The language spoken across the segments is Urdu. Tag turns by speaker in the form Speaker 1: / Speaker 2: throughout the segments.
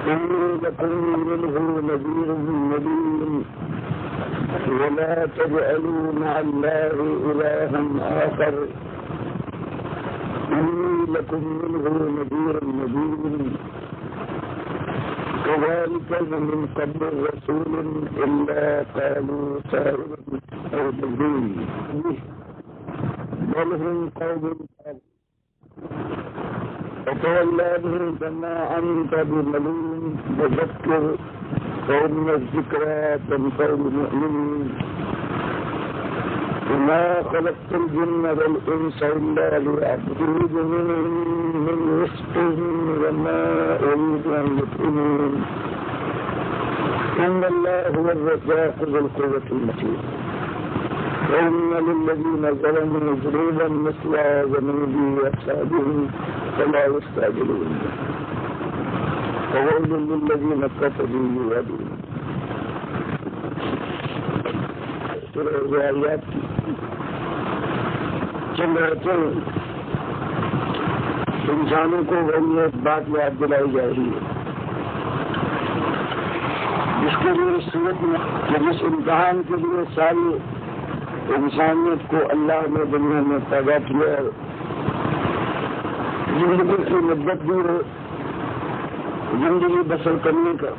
Speaker 1: إني لكم منه نذير مبين ولا تجعلوا مع الله إلها آخر إني لكم منه نذير مبين كذلك من قبل رسول إلا قالوا ساحر أو مجنون بل هم قوم فتولى عنهم فما أنت بملوم وذكر فإن الذكرى تنفع المؤمنين وما خلقت الجن والإنس إلا ليعبدون من رزق وما أريد أن يطعمون إن الله هو الرزاق ذو القوة المتين وإن للذين ظلموا ذنوبا مثل ذنوب أصحابهم فلا يستعجلون وويل للذين كفروا يعملون. روايات چل رہے تھے انسانوں کو وہی ایک بات یاد دلائی جا رہی ہے جس کے لیے اس صورت میں کہ جس امتحان کے لیے ساری انسانیت کو اللہ نے دنیا میں پیدا کیا ہے، زندگی کی مدت دی ہے، زندگی بسر کرنے کا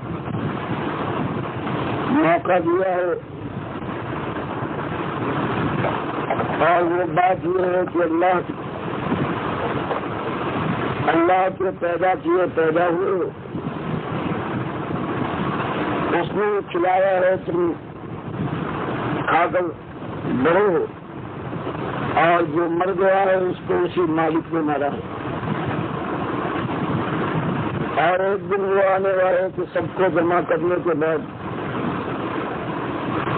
Speaker 1: موقع دیا ہے، اور وہ بات یہ ہے کہ اللہ کے پیدا کیے پیدا ہوئے اس نے کھلایا ہے، تم کھا کر بڑھو، اور جو مر گیا ہے اس کو اسی مالک نے مارا ہے، اور ایک دن وہ آنے والے کہ سب کو جمع کرنے کے بعد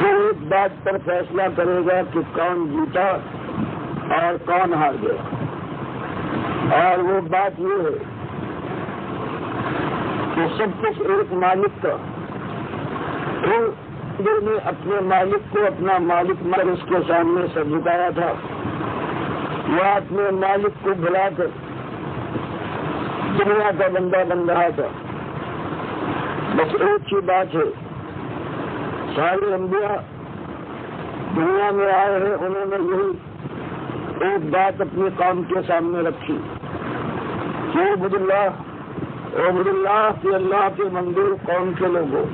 Speaker 1: وہ ایک بات پر فیصلہ کرے گا کہ کون جیتا اور کون ہار گیا، اور وہ بات یہ ہے کہ سب کچھ ایک مالک کا، دل میں اپنے مالک کو اپنا مالک مر اس کے سامنے سر جھکایا تھا، وہ اپنے مالک کو بلا کر دنیا کا بندہ بن رہا تھا۔ بس ایک ہی بات ہے، سارے انبیاء دنیا میں آئے ہیں، انہوں نے یہی ایک بات اپنی قوم کے سامنے رکھی کہ عبد اللہ کہ اللہ کے مندر قوم کے لوگوں،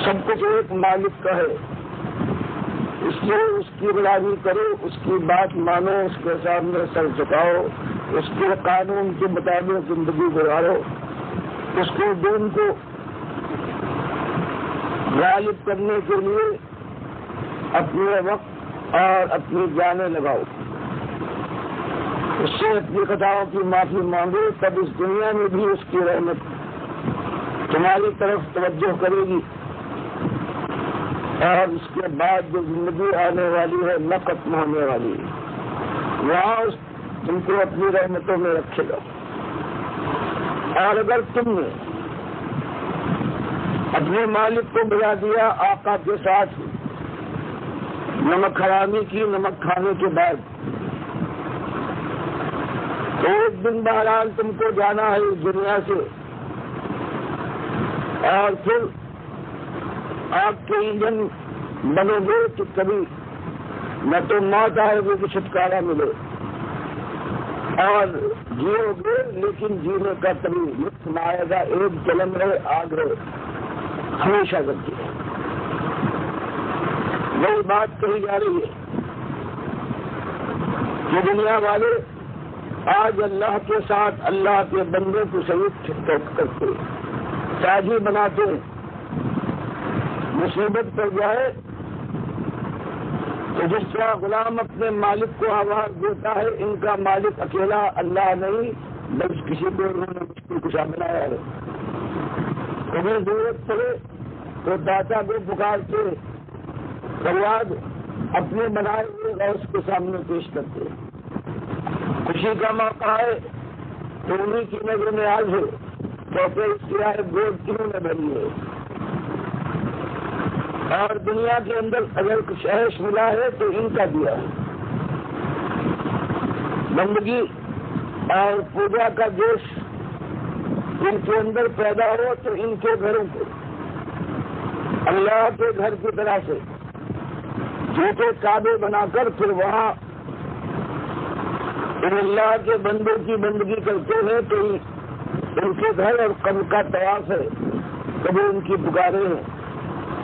Speaker 1: سب کچھ ایک مالک کا ہے، اس لیے اس کی غلامی کرو، اس کی بات مانو، اس کے سامنے سر جھکاؤ، اس کے قانون کے مطابق زندگی گزارو، اس کے دین کو غالب کرنے کے لیے اپنے وقت اور اپنی جانیں لگاؤ، اس سے اپنی خطاؤں کی معافی مانگو، تب اس دنیا میں بھی اس کی رحمت تمہاری طرف توجہ کرے گی، اور اس کے بعد جو زندگی آنے والی ہے نہ ختم ہونے والی ہے، وہاں تم کو اپنی رحمتوں میں رکھے گا۔ اور اگر تم نے اپنے مالک کو بلا دیا آقا کے ساتھ نمک حرامی کی، نمک کھانے کے بعد، ایک دن بہرحال تم کو جانا ہے اس دنیا سے، اور پھر آپ کے ایندھن بنو گے تو کبھی نہ تو موت آئے گی کہ چھٹکارا ملے، اور جیو گے لیکن جینے کا کبھی لطف نہ آئے گا، ایک جلن رہے آگ رہے ہمیشہ کرتی ہے۔ وہی بات کہی جا رہی ہے کہ دنیا والے آج اللہ کے ساتھ اللہ کے بندے کو شریک کرتے، ساجی بناتے، مصیبت پر جائے تو جس طرح غلام اپنے مالک کو آواز دیتا ہے، ان کا مالک اکیلا اللہ نہیں بلکہ کسی کو انہوں نے مشکل کشا بنایا ہے، انہیں ضرورت پڑے تو داتا کو پکارتے، فریاد اپنے بنائے ہوئے غوث کے سامنے پیش کرتے، خوشی کا موقع ہے تو انہیں کی نظر میں آج ہے، تو پھر سیاہ گود کنہوں نے بھری ہے، اور دنیا کے اندر اگر کچھ عیش ملا ہے تو ان کا دیا ہے، بندگی اور پوجا کا جوش ان کے اندر پیدا ہو تو ان کے گھروں کو اللہ کے گھر کی طرح سے جھوٹے کعبے بنا کر پھر وہاں ان اللہ کے بندوں کی بندگی کرتے ہیں تو ان کے گھر اور قبر کا طواف ہے، کبھی ان کی پکارے ہیں،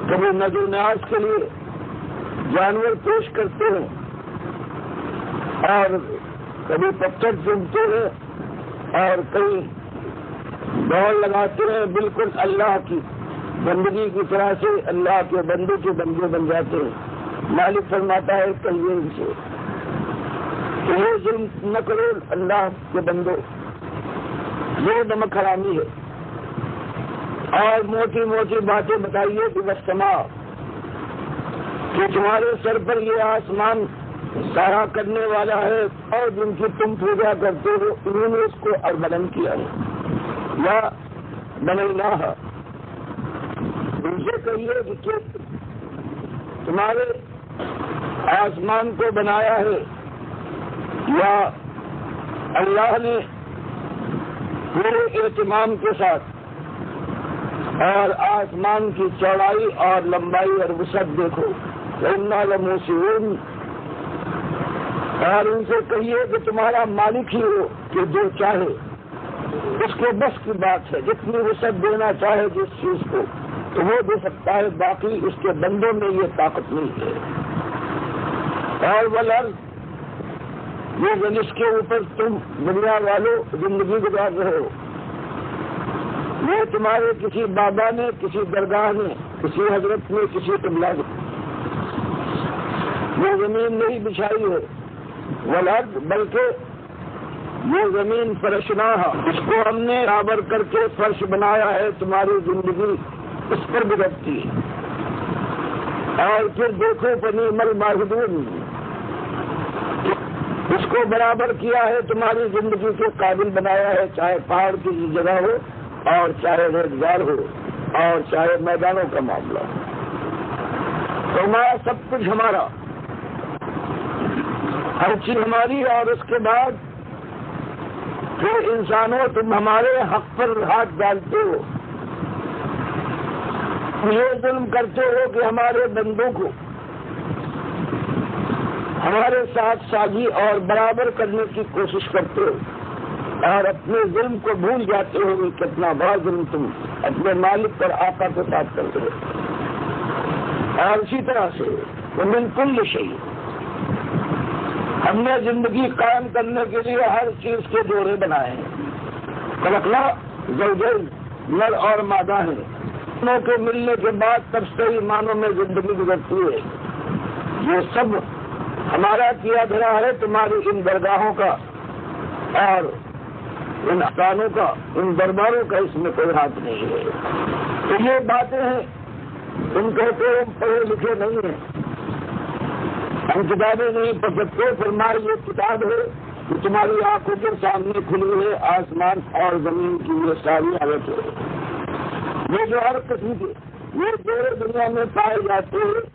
Speaker 1: کبھی نظر نیاز کے لیے جانور پیش کرتے ہیں اور کبھی پتھر چومتے ہیں اور کئی دوڑ لگاتے ہیں، بالکل اللہ کی بندگی کی طرح سے اللہ کے بندے کے بندے بن جاتے ہیں۔ مالک فرماتا ہے کہیے ان سے یہ ظلم نہ کرو اللہ کے بندو، یہ نمک حرامی ہے، اور موٹی موٹی باتیں بتائیے کہ بس سما کہ تمہارے سر پر یہ آسمان سایہ کرنے والا ہے اور جن کی تم پوجا کرتے ہو انہوں نے اس کو اور بلند کیا ہے یا بنینا ہے۔ ان سے کہیے کہ تمہارے آسمان کو بنایا ہے یا اللہ نے پورے اہتمام کے ساتھ، اور آسمان کی چوڑائی اور لمبائی اور وسعت دیکھو، اِنَّا لَمُوسِعُونَ۔ اور ان سے کہیے کہ تمہارا مالک ہی ہو کہ جو چاہے اس کے بس کی بات ہے، جتنی وسعت دینا چاہے جس چیز کو تو وہ دے سکتا ہے، باقی اس کے بندوں میں یہ طاقت نہیں ہے۔ اور والارض، یہ جس کے اوپر تم دنیا والوں زندگی گزار رہے ہو، یہ تمہارے کسی بابا نے، کسی درگاہ نے، کسی حضرت نے، کسی قبلہ نے یہ زمین نہیں بچھائی ہے، والارض، بلکہ یہ زمین فرشناہا، اس کو ہم نے برابر کر کے فرش بنایا ہے، تمہاری زندگی اس پر گزرتی ہے۔ اور پھر دیکھو فنعم الماہدون، اس کو برابر کیا ہے، تمہاری زندگی کے قابل بنایا ہے، چاہے پہاڑ کی جگہ ہو اور چاہے ریگزار ہو اور چاہے میدانوں کا معاملہ ہو، تو ہمارا سب کچھ ہمارا، ہر چیز ہماری۔ اور اس کے بعد پھر انسانوں تم ہمارے حق پر ہاتھ ڈالتے ہو، یہ ظلم کرتے ہو کہ ہمارے بندوں کو ہمارے ساتھ سازی اور برابر کرنے کی کوشش کرتے ہو اور اپنے ظلم کو بھول جاتے ہو کہ کتنا بڑا ظلم تم اپنے مالک پر آقا کے ساتھ کرتے ہو۔ اور اسی طرح سے ومن کل شیء، ہم نے زندگی قائم کرنے کے لیے ہر چیز کے جوڑے بنائے ہیں۔ خلقنا زوجین، نر اور مادہ ہیں، دونوں کے ملنے کے بعد تب صحیح معنوں میں زندگی گزرتی ہے۔ یہ سب ہمارا کیا دھرا ہے، تمہاری ان درگاہوں کا اور ان افسانوں کا، ان درباروں کا اس میں کوئی ہاتھ نہیں ہے۔ تو یہ باتیں ہیں، تم کہتے ہو ہم پڑھے لکھے نہیں ہیں، ہم کتابیں نہیں پڑھ سکتے، فرمائے یہ کتاب ہے کہ تمہاری آنکھوں کے سامنے کھلی ہے، آسمان اور زمین کی یہ ساری حالت ہے۔ یہ جو ہر قسم کے یہ پورے دنیا میں پائے جاتے ہیں،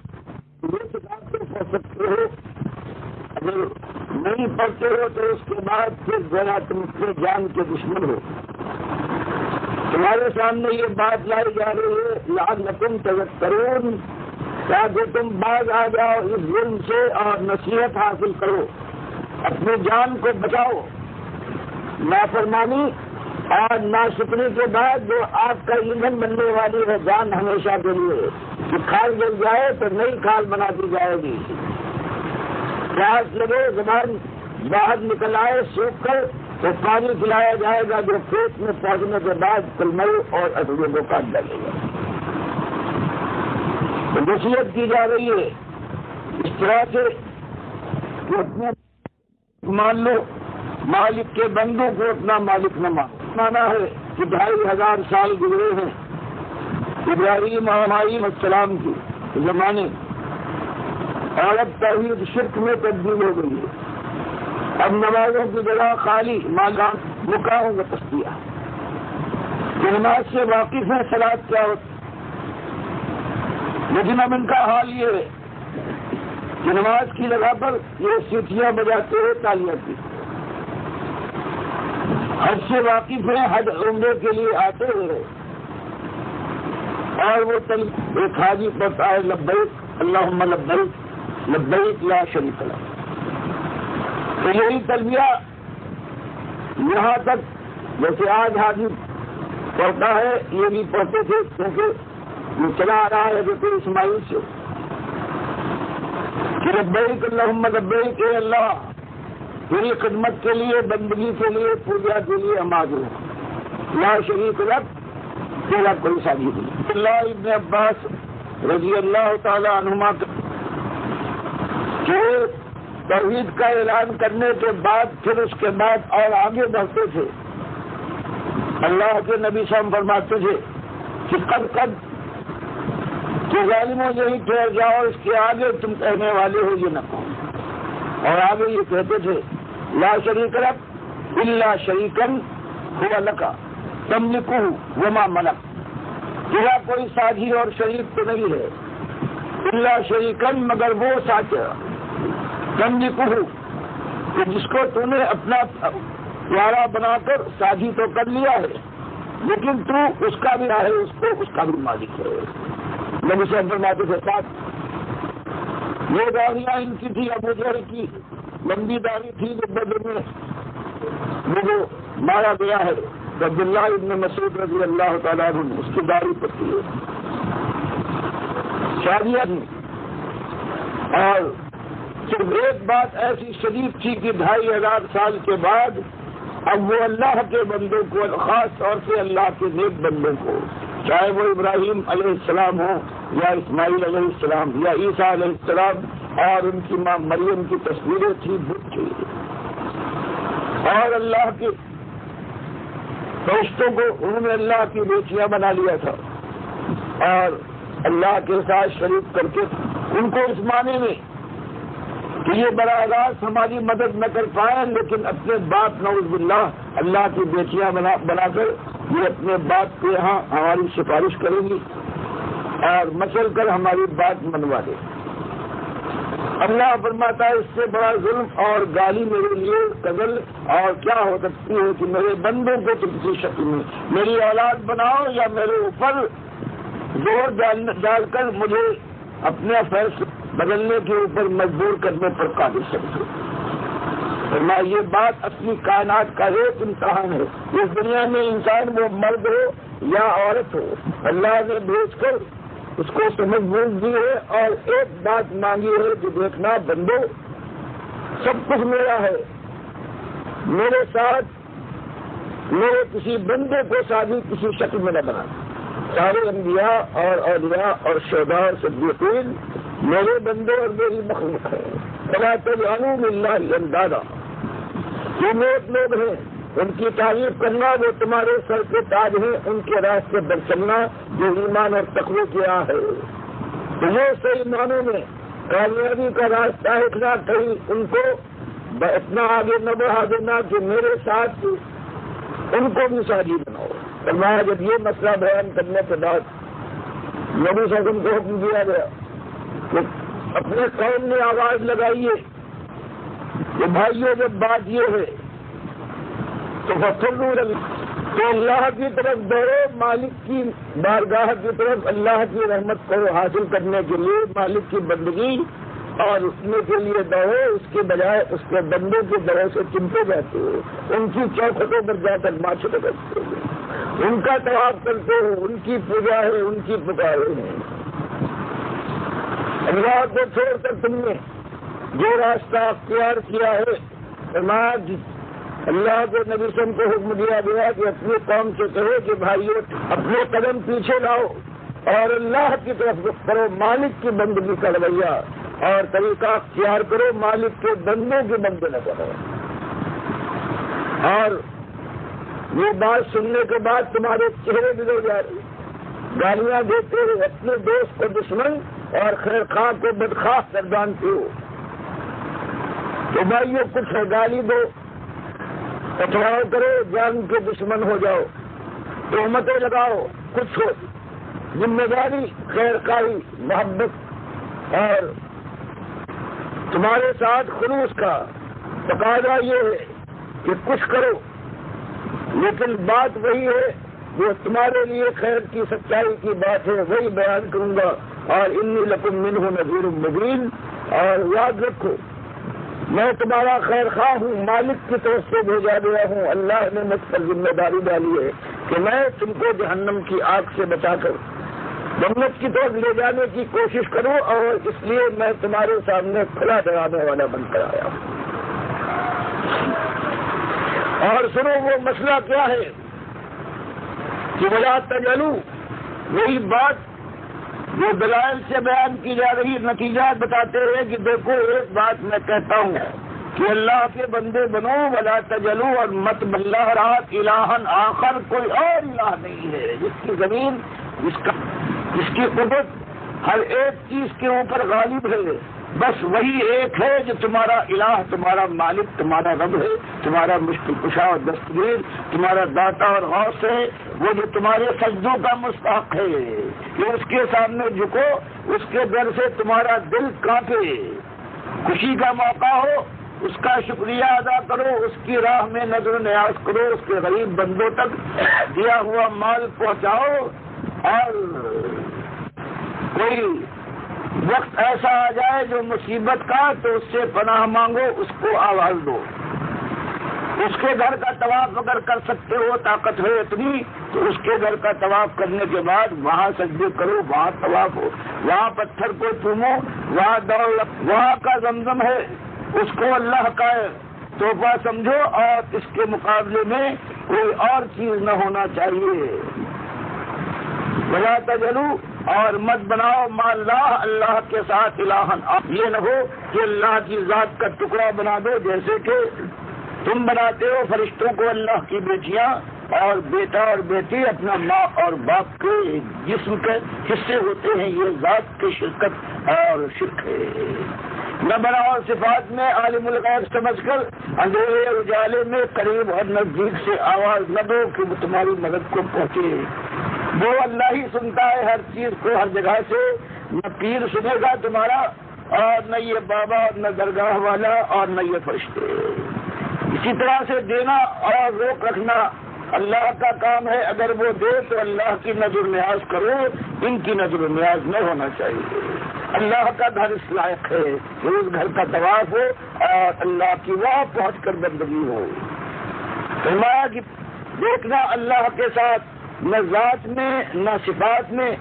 Speaker 1: یہ کتاب سے پڑھ سکتے ہو، اگر نہیں پڑھتے ہو تو اس کے بعد پھر ذرا تم اپنے جان کے دشمن ہو۔ تمہارے سامنے یہ بات لائی جا رہی ہے لعلکم تذکرون، تاکہ تم باز آ جاؤ اس ظلم سے اور نصیحت حاصل کرو، اپنی جان کو بچاؤ۔ نافرمانی اور ناشکری کے بعد جو آپ کا ایندھن بننے والی ہے جان ہمیشہ کے لیے، کہ کھال جل جائے تو نئی کھال بنا دی جائے گی، پیاس لگے زبان باہر نکل آئے سوکھ کر تو پانی پلایا جائے گا جو پیٹ میں پہنچنے کے بعد کلمئی اور اصلیوں کو کاٹ ڈالے گا۔ نصیحت کی جا رہی ہے اس طرح سے کہ اپنے مان لو، مالک کے بندوں کو اپنا مالک نہ مانو۔ مانا ہے کہ 2500 سال گزرے ہیں ابراہیم علیہ السلام کے زمانے، اور اب توحید شرک میں تبدیل ہو گئی ہے۔ اب نمازوں کی جگہ خالی مکاؤں میں پستیاں، نماز سے واقف ہے صلاۃ کیا ہوتی، لیکن اب ان کا حال یہ ہے کہ نماز کی جگہ پر یہ سیٹیاں بجاتے ہوئے تالیاں کی، حج سے واقف ہیں، حج عمرے کے لیے آتے ہیں، اور وہ ایک حاجی پڑھتا ہے لبیک اللہم لبیک لبیک لا شریک لک، تو یہی تلبیہ یہاں تک جیسے آج حاجی پڑھتا ہے یہ بھی پڑھتے تھے، کیونکہ یہ چلا آ رہا ہے حضرت اسماعیل سے کہ لبیک اللہم لبیک، اے اللہ تیری خدمت کے لیے، بندگی کے لیے، پوجا کے لیے ہم حاضر ہیں، لا شریک لک، تیرا کوئی ساتھی نہیں۔ اللہ ابن عباس رضی اللہ تعالی عنہما کہ توحید کا اعلان کرنے کے بعد پھر اس کے بعد اور آگے بڑھتے تھے، اللہ کے نبی صاحب فرماتے تھے کہ قد کہ ظالموں یہی ٹھہر جاؤ، اس کے آگے تم کہنے والے ہو یہ نہ کہو، اور آگے یہ کہتے تھے لا شریک لک الا شریکن هو لک تملکہ وما ملک، تیرا کوئی ساجی اور شریک تو نہیں ہے، الا شریکن مگر وہ ساجا تملکہ کہ جس کو تو نے اپنا پیارا بنا کر ساجی تو کر لیا ہے، لیکن تو اس کا بھی ہے، اس کو اس کا بھی مالک ہے۔ نبی صاحب فرماتے تھے ساتھ یہ داڑیاں ان کی تھی، ابو جہل کی لمبی داڑھی تھی جو بدر میں وہ مارا گیا ہے، عبداللہ ابن مسعود رضی اللہ تعالیٰ عنہ اس کی داڑھی پڑتی ہے، شادیاں تھی، اور صرف ایک بات ایسی شدید تھی کہ 2500 سال کے بعد اب وہ اللہ کے بندوں کو، خاص طور سے اللہ کے نیک بندوں کو، چاہے وہ ابراہیم علیہ السلام ہو یا اسماعیل علیہ السلام یا عیسیٰ علیہ السلام، اور ان کی ماں مریم کی تصویریں تھی، بت تھی، اور اللہ کے فرشتوں کو انہوں نے اللہ کی بیٹیاں بنا لیا تھا، اور اللہ کے ساتھ شریک کر کے ان کو اس معنی میں کہ یہ براہ راست ہماری مدد نہ کر پائیں، لیکن اپنے باپ نعوذ باللہ اللہ کی بیٹیاں بنا کر یہ اپنے باپ کے یہاں ہماری سفارش کریں گی اور مچل کر ہماری بات منوا دے۔ اللہ فرماتا ہے اس سے بڑا ظلم اور گالی میرے لیے قتل اور کیا ہو سکتی ہے کہ میرے بندوں کو تو کسی شکل میں میری اولاد بناؤ یا میرے اوپر زور ڈال کر مجھے اپنے فیصلے بدلنے کے اوپر مجبور کرنے پر قادر سکتے۔ فرمایا یہ بات اصلی کائنات کا ایک امتحان ہے، اس دنیا میں انسان وہ مرد ہو یا عورت ہو، اللہ نے بھیج کر اس کو سمجھ بوجھ دی ہے اور ایک بات مانگی ہے کہ دیکھنا بندو سب کچھ میرا ہے، میرے ساتھ میرے کسی بندے کو شادی کسی شکل میں نہ بنا، سارے انبیاء اور اولیاء اور شہداء اور صدیقین میرے بندے اور میری مخلوق ہے، فلا تجعلوا للہ اندادا، یہ نیک لوگ ہیں، ان کی تعریف کرنا وہ تمہارے سر کے تاج ہیں، ان کے راستے پر چلنا جو ایمان اور تقوی کیا ہے، تو یہ صحیح معنوں میں کامیابی کا راستہ اتنا کہیں ان کو اتنا آگے نہ بڑھا دینا کہ میرے ساتھ ان کو بھی ساجی بناؤ۔ فرمایا جب یہ مسئلہ بیان کرنے کے بعد نبی صلی اللہ علیہ وسلم کو حکم دیا گیا کہ اپنے قوم نے آواز لگائیے کہ بھائیوں جب بات یہ ہے تو تو اللہ کی طرف دوڑو، مالک کی بارگاہ کی طرف، اللہ کی رحمت کو حاصل کرنے کے لیے مالک کی بندگی اور اٹھنے کے لیے دوڑو، اس کے بجائے اس کے بندوں کے دروں سے چمٹے جاتے ہو، ان کی چوکھٹوں پر جا کر ماتھے لگاتے ہو، ان کا طواف کرتے ہو، ان کی پوجا ہے، ان کی پکارے ہیں۔ اللہ کو چھوڑ کر تم نے جو راستہ اختیار کیا ہے، فرمایا اللہ کے نبی صلی اللہ علیہ وسلم کو حکم دیا گیا کہ اپنی قوم سے کہو کہ بھائیو اپنے قدم پیچھے لاؤ اور اللہ کی طرف رخ کرو، مالک کی بندگی کا رویہ اور طریقہ اختیار کرو، مالک کے بندوں کے بندے نہ کرو۔ اور یہ بات سننے کے بعد تمہارے چہرے بگڑ جائے، گالیاں دیتے ہوئے اپنے دوست کو دشمن اور خیر خواہ کو بدخواہ گردانتے ہو، تو بھائیو کچھ ہے گالی دو، پتھراؤ کرو، جان کے دشمن ہو جاؤ، تہمتیں لگاؤ، کچھ ہو، ذمہ داری، خیر خواہی، محبت اور تمہارے ساتھ خلوص کا تقاضا یہ ہے کہ کچھ کرو لیکن بات وہی ہے جو تمہارے لیے خیر کی سچائی کی بات ہے وہی بیان کروں گا. اور انی لکم منہ نذیر مبین. اور یاد رکھو میں تمہارا خیر خواہ ہوں، مالک کی طرف سے بھیجا گیا ہوں. اللہ نے مجھ پر ذمہ داری ڈالی ہے کہ میں تم کو جہنم کی آگ سے بچا کر جنت کی طرف لے جانے کی کوشش کروں، اور اس لیے میں تمہارے سامنے کھلا ڈرانے والا بن کر آیا ہوں. اور سنو وہ مسئلہ کیا ہے کہ ولا تجلو، وہی بات جو دلائل سے بیان کی جا رہی نتیجات بتاتے ہیں کہ دیکھو ایک بات میں کہتا ہوں کہ اللہ کے بندے بنو ولا تجلو، اور مت بلّہ رات الہن آخر، کوئی اور الہ نہیں ہے جس کی زمین جس کی قدرت ہر ایک چیز کے اوپر غالب ہے. بس وہی ایک ہے جو تمہارا الہ، تمہارا مالک، تمہارا رب ہے، تمہارا مشکل کشا اور دستگیر، تمہارا داتا اور غوث ہے، وہ جو تمہارے سجدوں کا مستحق ہے کہ اس کے سامنے جھکو، اس کے در سے تمہارا دل کانپے، خوشی کا موقع ہو اس کا شکریہ ادا کرو، اس کی راہ میں نظر نیاز کرو، اس کے غریب بندوں تک دیا ہوا مال پہنچاؤ، اور کوئی وقت ایسا آ جائے جو مصیبت کا تو اس سے پناہ مانگو، اس کو آواز دو. اس کے گھر کا طواف اگر کر سکتے ہو، طاقت ہے اتنی، تو اس کے گھر کا طواف کرنے کے بعد وہاں سجدے کرو، وہاں طواف ہو، وہاں پتھر کو چومو، وہاں دوڑ، وہاں کا زمزم ہے اس کو اللہ کا تحفہ سمجھو، اور اس کے مقابلے میں کوئی اور چیز نہ ہونا چاہیے. ولا تجلو، اور مت بناؤ ما اللہ کے ساتھ الہن. یہ نہ ہو کہ اللہ کی ذات کا ٹکڑا بنا دو، جیسے کہ تم بناتے ہو فرشتوں کو اللہ کی بیٹیاں، اور بیٹا اور بیٹی اپنا ماں اور باپ کے جسم کے حصے ہوتے ہیں. یہ ذات کی شرکت اور شرک ہے. نہ بناؤ صفات میں عالم الغیب سمجھ کر اندھیرے اجالے میں قریب اور نزدیک سے آواز نہ دو کہ وہ تمہاری مدد کو پہنچے. وہ اللہ ہی سنتا ہے ہر چیز کو ہر جگہ سے. نہ پیر سنے گا تمہارا، اور نہ یہ بابا، اور نہ درگاہ والا، اور نہ یہ فرشتے. اسی طرح سے دینا اور روک رکھنا اللہ کا کام ہے. اگر وہ دے تو اللہ کی نظر نیاز کرو، ان کی نظر نیاز نہ ہونا چاہیے. اللہ کا گھر اس لائق ہے کہ اس گھر کا طواف ہو اور اللہ کی وہاں پہنچ کر بندگی ہو. فرمایا کہ دیکھنا اللہ کے ساتھ نہ ذات میں، نہ صفات میں،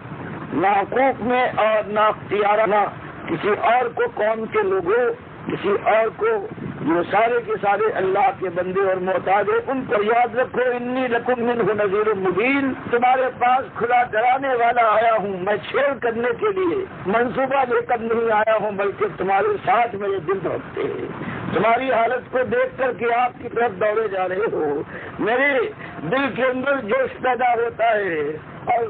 Speaker 1: نہ حقوق میں، اور نہ اختیار، نہ کسی اور کو قوم کے لوگوں، کسی اور کو جو سارے کے سارے اللہ کے بندے اور محتاج ہیں، ان کو یاد رکھو. انی لکم منہ نذیر مبین، تمہارے پاس کھلا ڈرانے والا آیا ہوں. میں چھیڑ کرنے کے لیے منصوبہ لے کر نہیں آیا ہوں، بلکہ تمہارے ساتھ میرے دل رکھتے ہیں. تمہاری حالت کو دیکھ کر کہ آپ کی طرف دوڑے جا رہے ہو، میرے دل کے اندر جوش پیدا ہوتا ہے، اور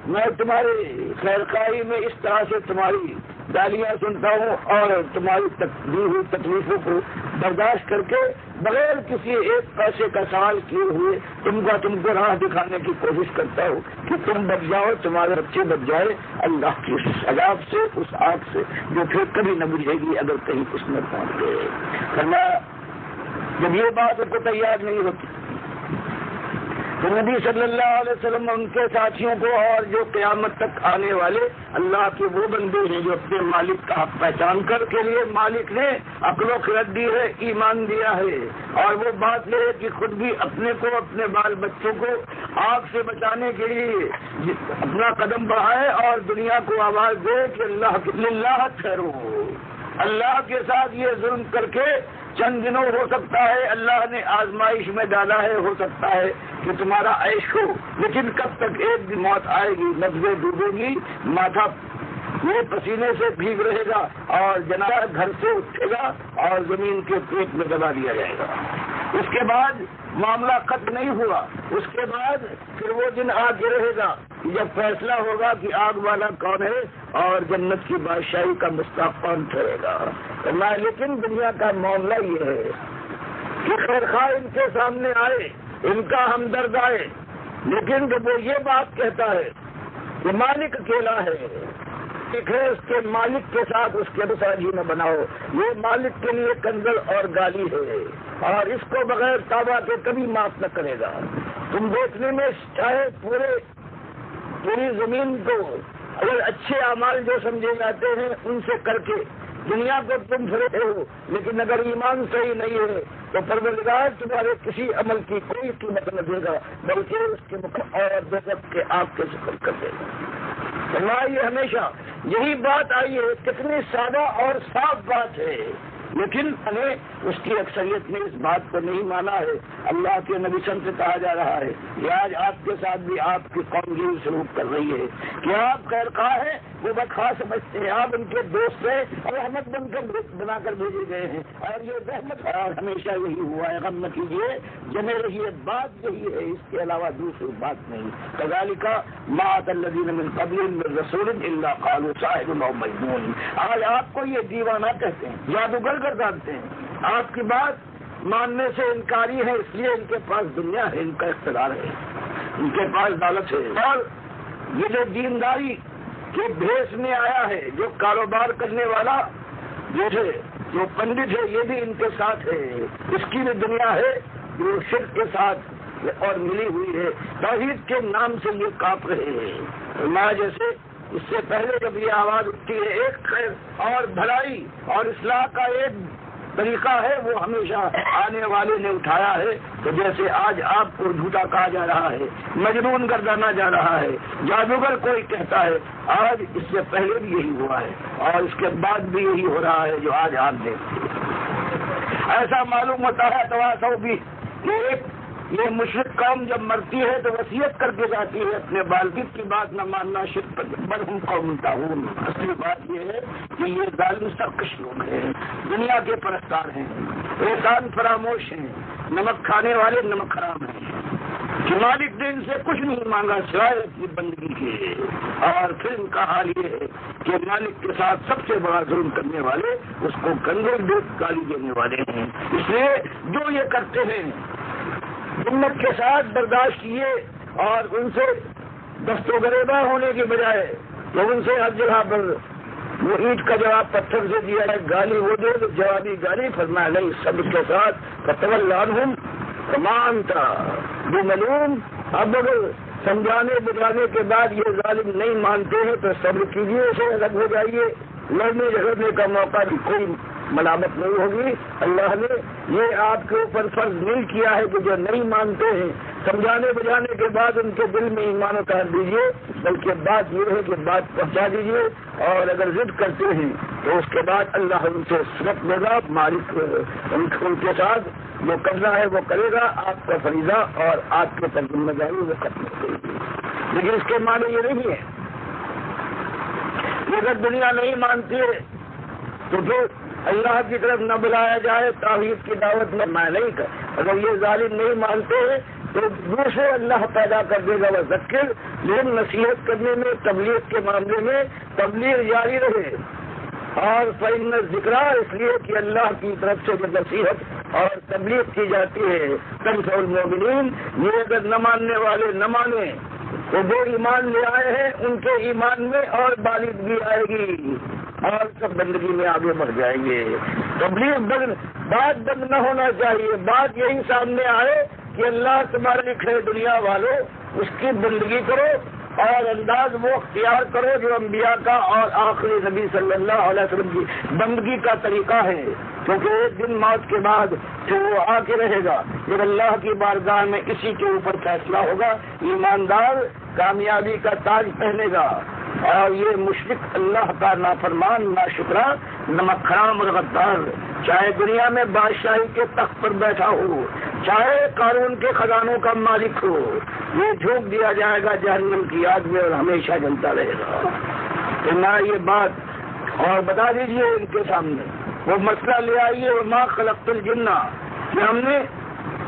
Speaker 1: میں تمہاری خیر خواہی میں اس طرح سے تمہاری گالیاں سنتا ہوں، اور تمہاری دی ہوئی تکلیفوں کو برداشت کر کے بغیر کسی ایک پیسے کا سوال کیے ہوئے تم کو راہ دکھانے کی کوشش کرتا ہوں کہ تم بچ جاؤ، تمہارے بچے بچ جائے اللہ کی اس عذاب سے، اس آگ سے جو پھر کبھی نہ بجھے گی اگر کہیں کچھ نہ پہنچ گئے. فرمایا جب یہ بات ان کو تیار نہیں ہوتی تو نبی صلی اللہ علیہ وسلم ان کے ساتھیوں کو، اور جو قیامت تک آنے والے اللہ کے وہ بندے ہیں جو اپنے مالک کا حق پہچان کر کے لیے مالک نے عقل و خرد دی ہے، ایمان دیا ہے، اور وہ بات یہ ہے کہ خود بھی اپنے کو، اپنے بال بچوں کو آگ سے بچانے کے لیے اپنا قدم بڑھائے، اور دنیا کو آواز دے کہ اللہ ٹھہرو. اللہ کے ساتھ یہ ظلم کر کے چند دنوں ہو سکتا ہے اللہ نے آزمائش میں ڈالا ہے، ہو سکتا ہے کہ تمہارا عیش ہو، لیکن کب تک ایک دن موت آئے گی، نبضیں ڈوبے گی، ماتھا یہ پسینے سے بھیگ رہے گا، اور جنازہ گھر سے اٹھے گا اور زمین کے پیٹ میں دبا دیا جائے گا. اس کے بعد معاملہ ختم نہیں ہوا، اس کے بعد پھر وہ دن آ کے رہے گا جب فیصلہ ہوگا کہ آگ والا کون ہے اور جنت کی بادشاہی کا مستحق کون ٹھہرے گا. لیکن دنیا کا معاملہ یہ ہے کہ خیر خواہ ان کے سامنے آئے، ان کا ہمدرد آئے، لیکن جب وہ یہ بات کہتا ہے کہ مالک اکیلا ہے، اس کے مالک کے ساتھ اس کے مساجی نہ بناؤ، یہ مالک کے لیے کنزل اور گالی ہے، اور اس کو بغیر توبہ کے کبھی معاف نہ کرے گا. تم دیکھنے میں چاہے پوری زمین کو اگر اچھے اعمال جو سمجھے جاتے ہیں ان سے کر کے دنیا کو تم پھرتے ہو، لیکن اگر ایمان صحیح نہیں ہے تو پروردگار تمہارے کسی عمل کی کوئی قیمت نہ دے گا، بلکہ اس کے مقابلے اور بغض کے آپ کے ذکر کر دے گا۔ فرمائیے ہمیشہ یہی بات آئی ہے، کتنی سادہ اور صاف بات ہے، لیکن ہمیں اس کی اکثریت نے اس بات کو نہیں مانا ہے۔ اللہ کے نبی صلی اللہ علیہ وسلم سے کہا جا رہا ہے کہ آج آپ کے ساتھ بھی آپ کی قوم یہ سلوک کر رہی ہے کہ آپ خیر خواہ ہیں، وہ بدخواہ سمجھتے ہیں، آپ ان کے دوست ہیں اور رحمت بنا کر بھیجے گئے ہیں، اور یہ رحمت ہمیشہ یہی ہوا ہے۔ غم نہ کیجیے، جمے رہیے، بات یہی ہے، اس کے علاوہ دوسری بات نہیں۔ کذالک ما اتى الذين من قبلهم من رسول الا قالوا ساحر او مجنون۔ آج آپ کو یہ دیوانہ کہتے ہیں، جادوگر گردانتے ہیں، آپ کی بات ماننے سے انکاری ہے، اس لیے ان کے پاس دنیا ہے، ان کا اقتدار ہے، ان کے پاس دولت ہے، اور یہ جو دینداری کے بھیس میں آیا ہے، جو کاروبار کرنے والا جو پنڈت ہے، یہ بھی ان کے ساتھ ہے، اس کی بھی دنیا ہے جو شرک کے ساتھ اور ملی ہوئی ہے، توحید کے نام سے یہ کاپ رہے ہیں۔ میں جیسے اس سے پہلے جب یہ آواز اٹھتی ہے، ایک خیر اور بھلائی اور اصلاح کا ایک طریقہ ہے، وہ ہمیشہ آنے والے نے اٹھایا ہے، تو جیسے آج آپ کو جھوٹا کہا جا رہا ہے، مجنون گردانا جا رہا ہے، جادوگر کوئی کہتا ہے، آج اس سے پہلے بھی یہی ہوا ہے اور اس کے بعد بھی یہی ہو رہا ہے جو آج آپ دیکھتے ہیں۔ ایسا معلوم ہوتا ہے تواصو بھی کہ یہ مشرک قوم جب مرتی ہے تو وصیت کر کے جاتی ہے اپنے والد کی بات نہ ماننا، شرک پر برہم قوم طاغون۔ اصلی بات یہ ہے کہ یہ ظالم سرکش لوگ ہیں، دنیا کے پرستار ہیں، احسان فراموش ہیں، نمک کھانے والے نمک حرام ہیں، کہ مالک نے ان سے کچھ نہیں مانگا سوائے اپنی بندگی کے، اور پھر ان کا حال یہ ہے کہ مالک کے ساتھ سب سے بڑا ظلم کرنے والے اس کو گندے دودھ گالی دینے والے ہیں۔ اس لیے جو یہ کرتے ہیں ہمت کے ساتھ برداشت کیے، اور ان سے دست و گریباں ہونے کی بجائے تو ان سے ہر جگہ پر وہ اینٹ کا جواب پتھر سے دیا ہے، گالی وہ دے تو جوابی گالی، فرمایا نہیں صبر کے ساتھ فتول عنہم وما انت بملوم۔ اب اگر سمجھانے بجانے کے بعد یہ ظالم نہیں مانتے ہیں تو صبر کیجیے، اسے الگ ہو جائیے، لڑنے جھگڑنے کا موقع بھی کوئی ملامت نہیں ہوگی۔ اللہ نے یہ آپ کے اوپر فرض نہیں کیا ہے کہ جو نہیں مانتے ہیں سمجھانے بجانے کے بعد ان کے دل میں ایمان اتار دیجیے، بلکہ بات یہ ہے کہ بات پہنچا دیجیے، اور اگر ضد کرتے ہیں تو اس کے بعد اللہ ان سے سبق دے گا، مالک ان کے ساتھ جو کرنا ہے وہ کرے گا، آپ کا فریضہ اور آپ کے ذمہ داری وہ ختم کرے گی۔ لیکن اس کے معنی یہ نہیں ہے اگر دنیا نہیں مانتی ہے تو پھر اللہ کی طرف نہ بلایا جائے، توحید کی دعوت میں نہیں کر۔ اگر یہ ظالم نہیں مانتے ہیں تو دوسرے اللہ پیدا کر دے گا، وہ ذکر، لیکن نصیحت کرنے میں، تبلیغ کے معاملے میں تبلیغ جاری رہے، اور فإن ذکرہ اس لیے کہ اللہ کی طرف سے جو نصیحت اور تبلیغ کی جاتی ہے تنفع المؤمنین، یہ اگر نہ ماننے والے نہ مانیں تو جو ایمان لے آئے ہیں ان کے ایمان میں اور بالغی آئے گی، اور سب بندگی میں آگے بڑھ جائیں گے۔ تبلیغ بات بند نہ ہونا چاہیے، بات یہی سامنے آئے کہ اللہ تمہارے لکھے دنیا والوں اس کی بندگی کرو، اور انداز وہ اختیار کرو جو انبیاء کا اور آخری نبی صلی اللہ علیہ وسلم کی بندگی کا طریقہ ہے، کیونکہ ایک دن موت کے بعد پھر وہ آ کے رہے گا جب اللہ کی بارگاہ میں اسی کے اوپر فیصلہ ہوگا۔ ایماندار کامیابی کا تاج پہنے گا، اور یہ مشرک اللہ کا نافرمان ناشکرا نمک حرام اور غدار، چاہے دنیا میں بادشاہی کے تخت پر بیٹھا ہو، چاہے قارون کے خزانوں کا مالک ہو، یہ جھونک دیا جائے گا جہنم کی آگ میں اور ہمیشہ جلتا رہے گا۔ تو نہ یہ بات، اور بتا دیجئے ان کے سامنے وہ مسئلہ لے آئیے، وما خلقت الجن، کہ ہم نے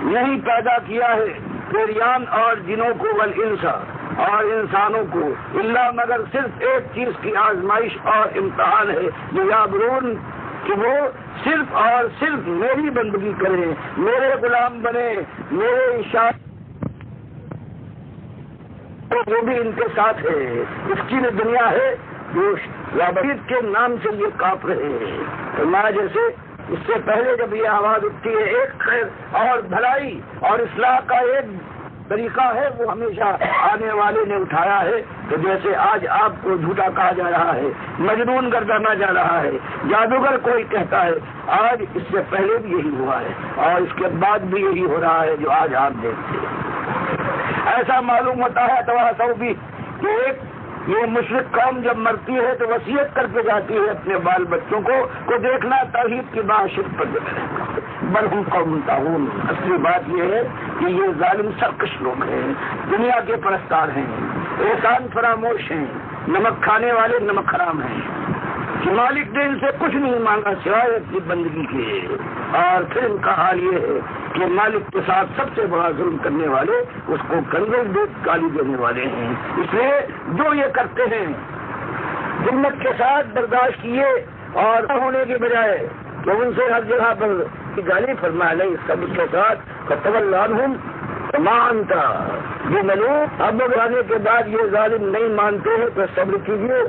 Speaker 1: نہیں پیدا کیا ہے پیریان اور جنوں کو، والانس اور انسانوں کو، اللہ مگر صرف ایک چیز کی آزمائش اور امتحان ہے، لیعبدون، کہ وہ صرف اور صرف میری بندگی کریں، میرے غلام بنے، میرے اشارے، وہ بھی ان کے ساتھ ہے، اس کی بھی دنیا ہے جو رابطیت کے نام سے یہ کاپ رہے ہیں۔ تو میں جیسے اس سے پہلے جب یہ آواز اٹھتی ہے، ایک خیر اور بھلائی اور اصلاح کا ایک طریقہ ہے وہ ہمیشہ آنے والے نے اٹھایا ہے. تو جیسے آج آپ کو جھوٹا کہا جا رہا ہے, مجنون گردانا جا رہا ہے, جادوگر کوئی کہتا ہے, آج اس سے پہلے بھی یہی ہوا ہے اور اس کے بعد بھی یہی ہو رہا ہے جو آج آپ دیکھتے ہیں. ایسا معلوم ہوتا ہے تواسو بھی کہ ایک یہ مشرک قوم جب مرتی ہے تو وصیت کر کے جاتی ہے اپنے بال بچوں کو دیکھنا توحید کی بات شرک پر برہم قوم تعاون. اصلی بات یہ ہے کہ یہ ظالم سرکش لوگ ہیں, دنیا کے پرستار ہیں, احسان فراموش ہیں, نمک کھانے والے نمک حرام ہیں. مالک نے ان سے کچھ نہیں مانگا سوائے اپنی بندگی کے, اور پھر ان کا حال یہ ہے کہ مالک کے ساتھ سب سے بڑا ظلم کرنے والے اس کو کنگل دے گالی دینے والے ہیں. اس لیے جو یہ کرتے ہیں ذلت کے ساتھ برداشت کیے اور ہونے کی بجائے تو ان سے ہر جگہ پر گالی فرما لے سب کے ساتھ فتول عنہم مانتا یہ ملو. اب آنے کے بعد یہ ظالم نہیں مانتے ہیں تو صبر کیجیے,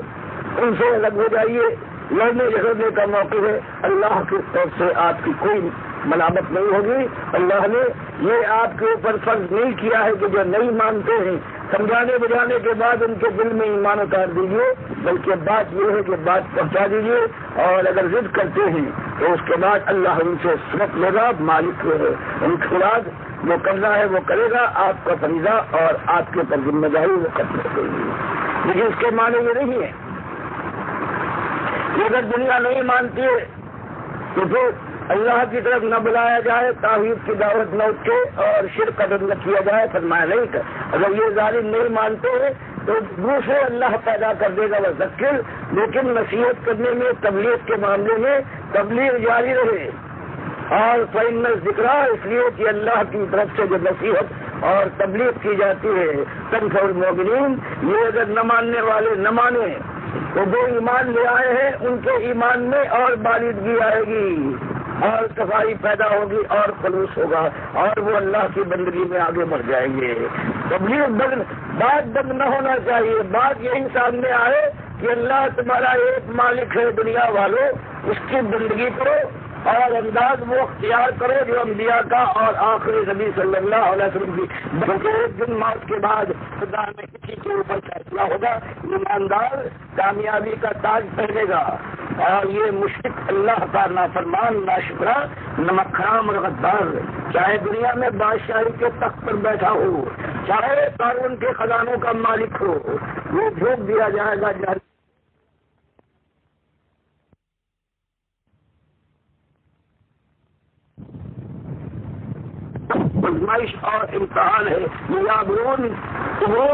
Speaker 1: ان سے الگ ہو جائیے. لڑنے جھگڑنے کا موقع ہے, اللہ کی طرف سے آپ کی کوئی ملامت نہیں ہوگی. اللہ نے یہ آپ کے اوپر فرض نہیں کیا ہے کہ جو نہیں مانتے ہیں سمجھانے بجانے کے بعد ان کے دل میں ایمان اتار دیجیے, بلکہ بات یہ ہے کہ بات پہنچا دیجیے, اور اگر ضد کرتے ہیں تو اس کے بعد اللہ ان سے سمجھ لے گا. مالک ہے ان کے خلاف جو کرنا ہے وہ کرے گا, آپ کا فریضہ اور آپ کے اوپر ذمہ داری وہ کرتے رہے گی. لیکن اس کے معنی یہ نہیں ہے کہ اگر دنیا نہیں مانتی ہے تو پھر اللہ کی طرف نہ بلایا جائے, توحید کی دعوت نہ اٹھے اور شرک قدر نہ کیا جائے. فرمایا نہیں کہ اگر یہ ظالم نہیں مانتے ہیں تو دوسرے اللہ پیدا کر دے گا وہ ذکر, لیکن نصیحت کرنے میں تبلیغ کے معاملے میں تبلیغ جاری رہے. اور فإن الذکرہ اس لیے کہ اللہ کی طرف سے جو نصیحت اور تبلیغ کی جاتی ہے تنفع المؤمنین, یہ اگر نہ ماننے والے نہ مانے تو جو ایمان لے آئے ہیں ان کے ایمان میں اور بالیدگی آئے گی اور صفائی پیدا ہوگی اور خلوص ہوگا اور وہ اللہ کی بندگی میں آگے بڑھ جائیں گے. تبلیغ بات بند نہ ہونا چاہیے. بات یہی سامنے آئے کہ اللہ تمہارا ایک مالک ہے دنیا والوں, اس کی بندگی کرو اور انداز وہ اختیار کرو جو انبیاء کا اور آخری نبی صلی اللہ علیہ وسلم کی. بلکہ ایک دن موت کے بعد خدا میں کسی کے اوپر فیصلہ ہوگا, ایماندار کامیابی کا تاج پہنے گا, اور یہ مشرک اللہ کا نافرمان ناشکرا نمک حرام اور غدار چاہے دنیا میں بادشاہی کے تخت پر بیٹھا ہو, چاہے قارون کے خزانوں کا مالک ہو, وہ جھونک دیا جائے گا. آزمائش اور امتحان ہے. یابرون وہ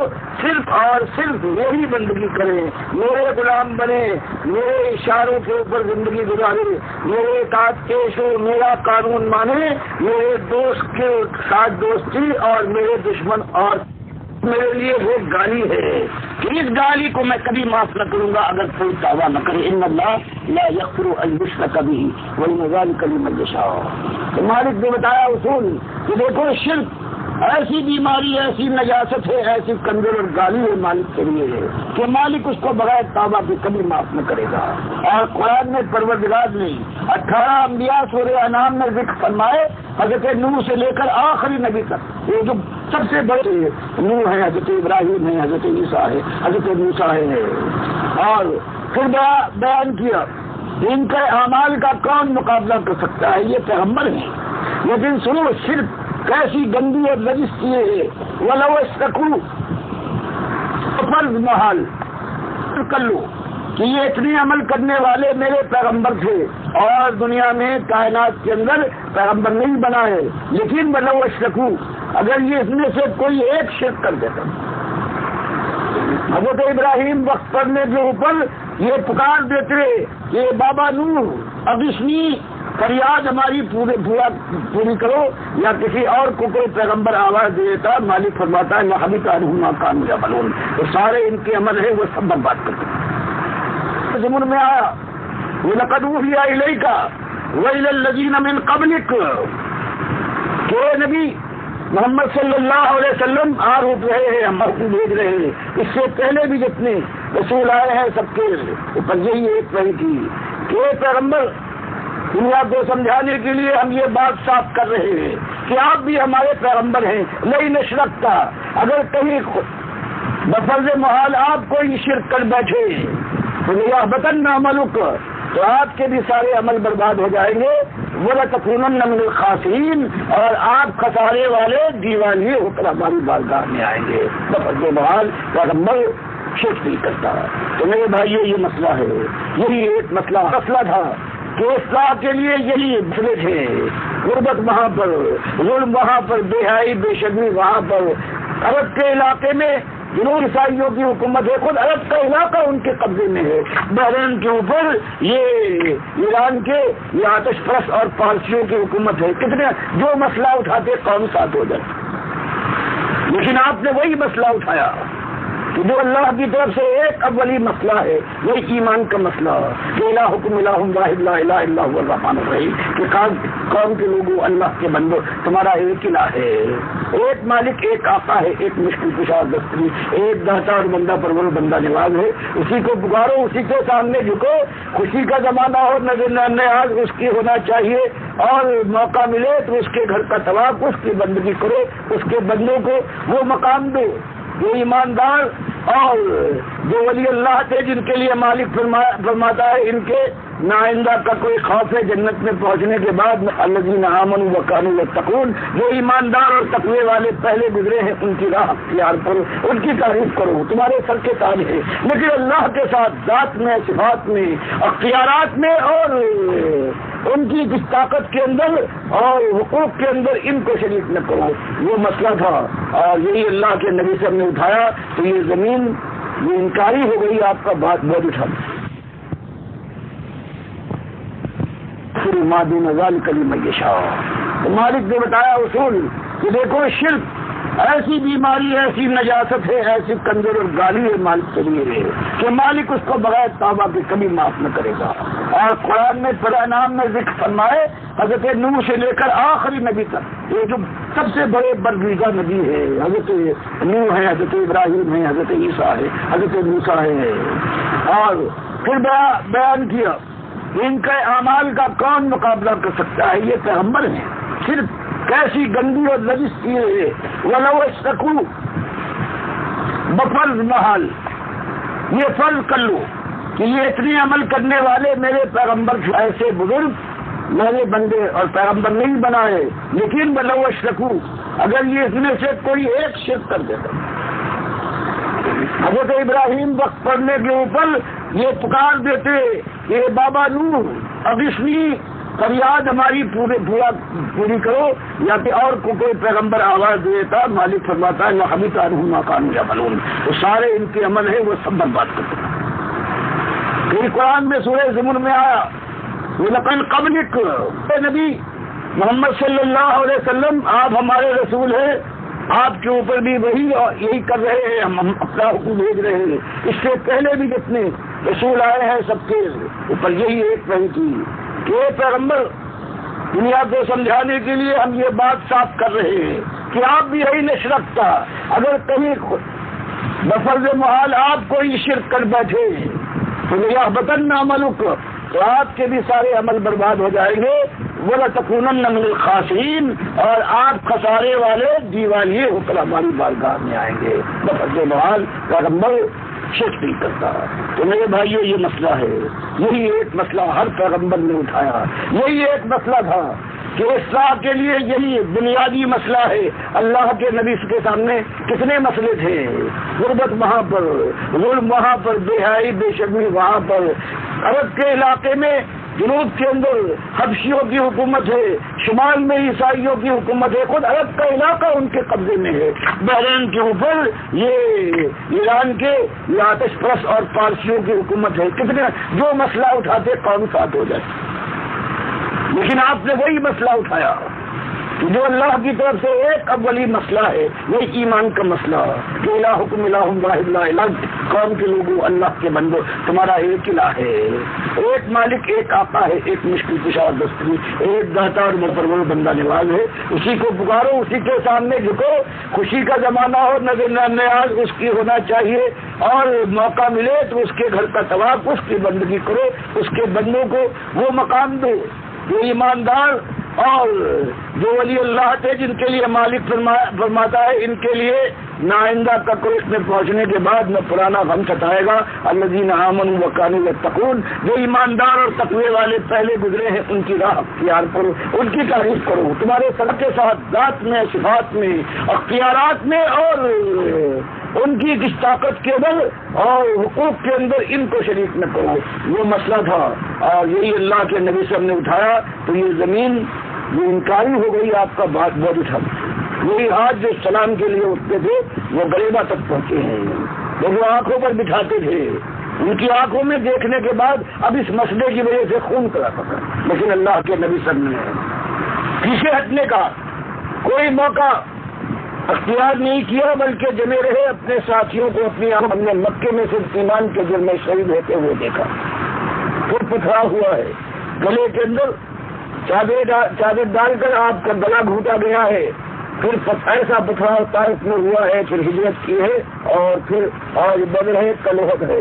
Speaker 1: صرف اور صرف یہی بندگی کریں, میرے غلام بنے, میرے اشاروں کے اوپر زندگی گزارے, میرے اطاعت پیش ہو, میرا قانون مانے, میرے دوست کے ساتھ دوستی اور میرے دشمن اور میرے لیے وہ گالی ہے کہ اس گالی کو میں کبھی معاف نہ کروں گا اگر کوئی دعویٰ نہ کرے. ان اللہ لا یغفر ان یشرک به وان ذلک لمن یشاء. تو مالک نے بتایا اصول کہ دیکھو شرک ایسی بیماری, ایسی نجاست ہے, ایسی کمزور اور گالی ہے مالک کے لیے ہے کہ مالک اس کو بغیر توبہ کے کبھی معاف نہ کرے گا. اور قرآن میں پروردگار نے 18 انبیاء سورہ انعام میں ذکر فرمائے, حضرت نوح سے لے کر آخری نبی تک. یہ جو سب سے بڑے نوح ہے, حضرت ابراہیم ہے, حضرت عیسیٰ ہے, حضرت موسیٰ ہے, اور پھر بیان کیا ان کے اعمال کا کون مقابلہ کر سکتا ہے, یہ پیغمبر ہیں. لیکن سنو شرک کیسی گندی اور نجس چیز ہے. ولو اشرکوا فرض محال کر لو کہ یہ اتنے عمل کرنے والے میرے پیغمبر تھے اور دنیا میں کائنات کے اندر پیغمبر نہیں بنا ہے, لیکن ولو اشرکوا اگر یہ اس میں سے کوئی ایک شرک کر دیتا. حضرت ابراہیم وقت پڑھنے کے اوپر یہ پکار دیتے کہ بابا نوح اغثنی, فریاد ہماری پوری کرو, یا کسی اور کو کوئی پیغمبر آواز دے دیتا. مالک فرماتا ہے لَحَبِطَ عَنْهُمْ مَا كَانُوا يَعْمَلُونَ. تو سارے ان کے عمل ہیں وہ سب برباد کرتے ہیں. زمن میں آیا وَلَقَدْ أُوحِيَ إِلَيْكَ وَإِلَى الَّذِينَ مِنْ قَبْلِكَ کہ نبی محمد صلی اللہ علیہ وسلم آ روپ رہے ہیں, ہم کو بھیج رہے ہیں. اس سے پہلے بھی جتنے رسول آئے ہیں سب کے اوپر یہی ایک وحی تھی کہ پیغمبر دنیا کو سمجھانے کے لیے ہم یہ بات صاف کر رہے ہیں کہ آپ بھی ہمارے پیغمبر ہیں. لئن اشرکتا، اگر کہیں بفرض محال آپ کوئی شرک کر بیٹھے تو لیحبطن عملک، تو آپ کے بھی سارے عمل برباد ہو جائیں گے. وَلَتَكُونَنَّ مِنَ الْخَاسِرِينَ، اور آپ خسارے والے دیوالیے ہو کر ہماری بارگاہ میں آئیں گے. بفرض محال پیغمبر شرک نہیں کرتا. تو میرے بھائیو یہ مسئلہ ہے، یہی ایک مسئلہ تھا کہ اصلاح کے لیے یہی مسئلے تھے. غربت وہاں پر، ظلم وہاں پر، بے حیائی بے شرمی وہاں پر. عرب کے علاقے میں جنوب عیسائیوں کی حکومت ہے، خود عرب کا علاقہ ان کے قبضے میں ہے. بحرین کے اوپر یہ ایران کے یہ آتش پرست اور پارسیوں کی حکومت ہے. کتنے جو مسئلہ اٹھاتے قوم ساتھ ہو جاتے. لیکن آپ نے وہی مسئلہ اٹھایا کہ جو اللہ کی طرف سے ایک اولی مسئلہ ہے، وہی ایمان کا مسئلہ کہ الہکم الہ واحد لا الہ الا هو الرحمن الرحیم، کہ قوم کے لوگوں، اللہ کے بندوں، تمہارا ایک الہ ہے، ایک مالک، ایک آقا ہے، ایک مشکل کشا دستری، ایک داتا اور بندہ پرور بندہ نواز ہے. اسی کو پکارو، اسی کے سامنے جھکو. خوشی کا زمانہ ہو، نیاز اس کی ہونا چاہیے، اور موقع ملے تو اس کے گھر کا طواف، اس کی بندگی کرو، اس کے بندوں کو وہ مقام دو. یہ ایماندار اور جو ولی اللہ تھے، جن کے لیے مالک فرماتا ہے ان کے نائندہ کا کوئی خوف ہے جنت میں پہنچنے کے بعد. الذین آمنوا وکانوا یتقون، جو ایماندار اور تقوی والے پہلے گزرے ہیں، ان کی راہ اختیار کرو، ان کی تعریف کرو، تمہارے سر کے تاج ہے. لیکن اللہ کے ساتھ ذات میں، صفات میں، اختیارات میں اور ان کی جس طاقت کے اندر اور حقوق کے اندر ان کو شریک نہ کرو. وہ مسئلہ تھا اور یہی اللہ کے نبی صاحب نے اٹھایا تو یہ زمین یہ انکاری ہو گئی. آپ کا بات بہت اٹھا مادون نظال کلی میشا. تو مالک نے بتایا اصول کہ دیکھو شرک ایسی بیماری ہے، ایسی نجاست ہے، ایسی کنجر اور گالی ہے مالک کے لیے کہ مالک اس کو بغیر توبہ کے کبھی معاف نہ کرے گا. اور قرآن میں پڑھا نام میں ذکر فرمائے حضرت نوح سے لے کر آخری نبی تک، یہ جو سب سے بڑے برگزیدہ نبی ہے حضرت نوح ہے، حضرت ابراہیم ہے، حضرت عیسیٰ ہے، حضرت موسیٰ ہے. اور پھر بیان کیا ان کے اعمال کا کون مقابلہ کر سکتا ہے، یہ پیغمبر ہیں. صرف کیسی گندی اور لذیذ چیز ہے. وَلَوْ اشْرَكُوا، بفرض محال یہ فرض کر لو کہ یہ اتنے عمل کرنے والے میرے پیغمبر ایسے بزرگ میرے بندے اور پیغمبر نہیں بنائے، لیکن وَلَوْ اشْرَكُوا، اگر یہ اس میں سے کوئی ایک شرک کر دیتا. حضرت ابراہیم وقت پڑھنے کے اوپر یہ پکار دیتے کہ بابا نوح اغثنی، فریاد ہماری پوری کرو، یا کہ اور کوئی پیغمبر آواز دیتا. مالک فرماتا ہے وَحَبِطَ عَنْهُمْ مَا كَانُوا يَعْمَلُونَ، وہ سارے ان کے عمل ہیں وہ سب برباد کرتے ہیں. پھر قرآن میں سورہ زمر میں آیا وَلَقَدْ قَبْلِكَ، اے نبی محمد صلی اللہ علیہ وسلم آپ ہمارے رسول ہیں، آپ کے اوپر بھی وہی اور یہی کر رہے ہیں، ہم اپنا حکم بھیج رہے ہیں. اس سے پہلے بھی جتنے رسول آئے ہیں سب کے اوپر یہی ایک رہی تھی کہ پیغمبر دنیا کو سمجھانے کے لیے ہم یہ بات صاف کر رہے ہیں کہ آپ بھی یہی اشرکتا، اگر کہیں بفرض محال آپ کوئی شرک کر بیٹھے تو لیحبطن عملک، تو آپ کے بھی سارے عمل برباد ہو جائیں گے. وَلَتَكُونَنَّ مِنَ الْخَاسِرِينَ، اور آپ خسارے والے دیوالیے ہو کر ہماری بارگاہ میں آئیں گے. بفرض محال پیغمبر شرک نہیں کرتا. تو میرے بھائیو یہ مسئلہ ہے، یہی ایک مسئلہ ہر پیغمبر نے اٹھایا. یہی ایک مسئلہ تھا کہ اصلاح کے لیے یہی بنیادی مسئلہ ہے. اللہ کے نبی کے سامنے کتنے مسئلے تھے، غربت وہاں پر، ظلم وہاں پر، بے حیائی بے شرمی وہاں پر. عرب کے علاقے میں جنوب کے اندر حبشیوں کی حکومت ہے، شمال میں عیسائیوں کی حکومت ہے، خود عرب کا علاقہ ان کے قبضے میں ہے. بحرین کے اوپر یہ ایران کے یہ آتش پرست اور پارسیوں کی حکومت ہے. کتنے جو مسئلہ اٹھاتے قوم ساتھ ہو جاتی. لیکن آپ نے وہی مسئلہ اٹھایا کہ جو اللہ کی طرف سے ایک اولی مسئلہ ہے، وہ ایمان کا مسئلہ کہ الہکم الہ واحد لا الہ، قوم کے لوگوں، اللہ کے بندوں، تمہارا ایک الہ ہے، ایک مالک، ایک آقا ہے، ایک مشکل کشا دستری، ایک داتا اور پرور بندہ نواز ہے. اسی کو پکارو، اسی کے سامنے جھکو. خوشی کا زمانہ ہو، نیاز اس کی ہونا چاہیے، اور موقع ملے تو اس کے گھر کا طواف، اس کی بندگی کرو، اس کے بندوں کو وہ مقام دو. جو ایماندار اور جو ولی اللہ تھے جن کے لیے مالک فرماتا ہے ان کے لیے نہ آئندہ تک کو اس میں پہنچنے کے بعد نہ پرانا غم ستائے گا. الذین آمنوا وکانوا یتقون، جو ایماندار اور تقوی والے پہلے گزرے ہیں ان کی راہ اختیار کرو، ان کی تعریف کرو، تمہارے سب کے ساتھ ذات میں، صفات میں، اختیارات میں اور ان کی کس طاقت کے اندر اور حقوق کے اندر ان کو شریک نہ کرو. وہ مسئلہ تھا اور یہی اللہ کے نبی صاحب نے اٹھایا تو یہ زمین یہ انکاری ہو گئی، آپ کا بات بہت اٹھا. یہی ہاتھ جو سلام کے لیے اٹھتے تھے وہ غریبہ تک پہنچے ہیں، وہ آنکھوں پر بٹھاتے تھے، ان کی آنکھوں میں دیکھنے کے بعد اب اس مسئلے کی وجہ سے خون کرا پڑا. لیکن اللہ کے نبی صاحب نے پیچھے ہٹنے کا کوئی موقع اختیار نہیں کیا، بلکہ جمے رہے، اپنے ساتھیوں کو اپنی ہم نے مکے میں صرف ایمان کے جرم میں شہید ہوتے ہوئے دیکھا. پھر پتھرا ہوا ہے، گلے کے اندر چادر ڈال کر آپ کا گلا گھونٹا گیا ہے، پھر ایسا پتھرا طائف میں ہوا ہے، پھر ہجرت کی ہے اور پھر آج بدر ہے، کل احد ہے.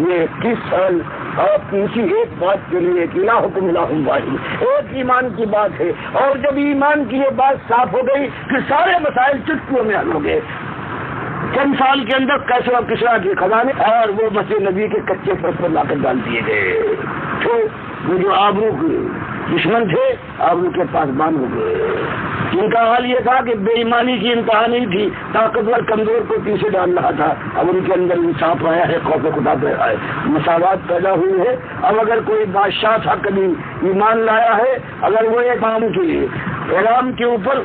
Speaker 1: یہ 21 سال آپ کی اسی ایک بات کے لیے کہ الہکم الہ واحد، ایک ایمان کی بات ہے. اور جب ایمان کی یہ بات صاف ہو گئی پھر سارے مسائل چٹکیوں میں حل ہو گئے. چند سال کے اندر کیسے اور کسرا کے خزانے اور وہ مسجد نبی کے کچے پر لا کر ڈال دیے گئے. تو وہ جو آبرو کے دشمن تھے آبرو کے پاسبان ہو گئے. ان کا حال یہ تھا کہ بے ایمانی کی انتہا نہیں تھی، طاقتور کمزور کو پیچھے ڈال رہا تھا. اب ان کے اندر انصاف آیا ہے، خوف خدا پیدا ہے، مساوات پیدا ہوئی ہے. اب اگر کوئی بادشاہ تھا کبھی ایمان لایا ہے، اگر وہ ایک عام کے لیے احرام کے اوپر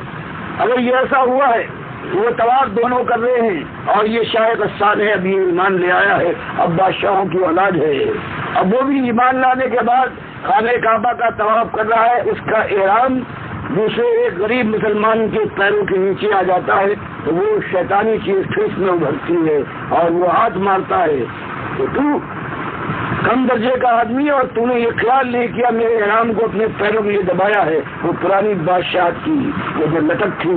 Speaker 1: اگر یہ ایسا ہوا ہے وہ طواف دونوں کر رہے ہیں اور یہ شاہ غسان ہے، ابھی ایمان لے آیا ہے، اب بادشاہوں کی اولاد ہے، اب وہ بھی ایمان لانے کے بعد خانہ کعبہ کا طواف کر رہا ہے، اس کا احرام دوسرے ایک غریب مسلمان کے پیروں کے نیچے آ جاتا ہے تو وہ شیطانی چیز ٹھیس میں ابھرتی ہے اور وہ ہاتھ مارتا ہے. تو کم درجے کا آدمی اور تو نے یہ خیال نہیں کیا میرے احرام کو اپنے پیروں میں یہ دبایا ہے. وہ پرانی بادشاہ کی وہ جو لٹک تھی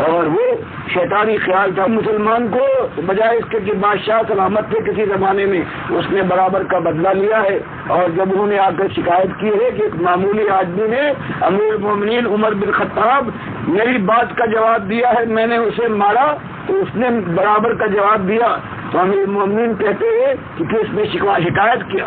Speaker 1: اور وہ شیطانی خیال تھا. مسلمان کو بجائے اس کے کہ بادشاہ سلامت تھے کسی زمانے میں، اس نے برابر کا بدلہ لیا ہے. اور جب انہوں نے آ کر شکایت کی ہے کہ ایک معمولی آدمی نے امیر المومنین عمر بن خطاب میری بات کا جواب دیا ہے، میں نے اسے مارا تو اس نے برابر کا جواب دیا، تو امیر المومنین کہتے ہیں کہ اس نے شکایت کیا.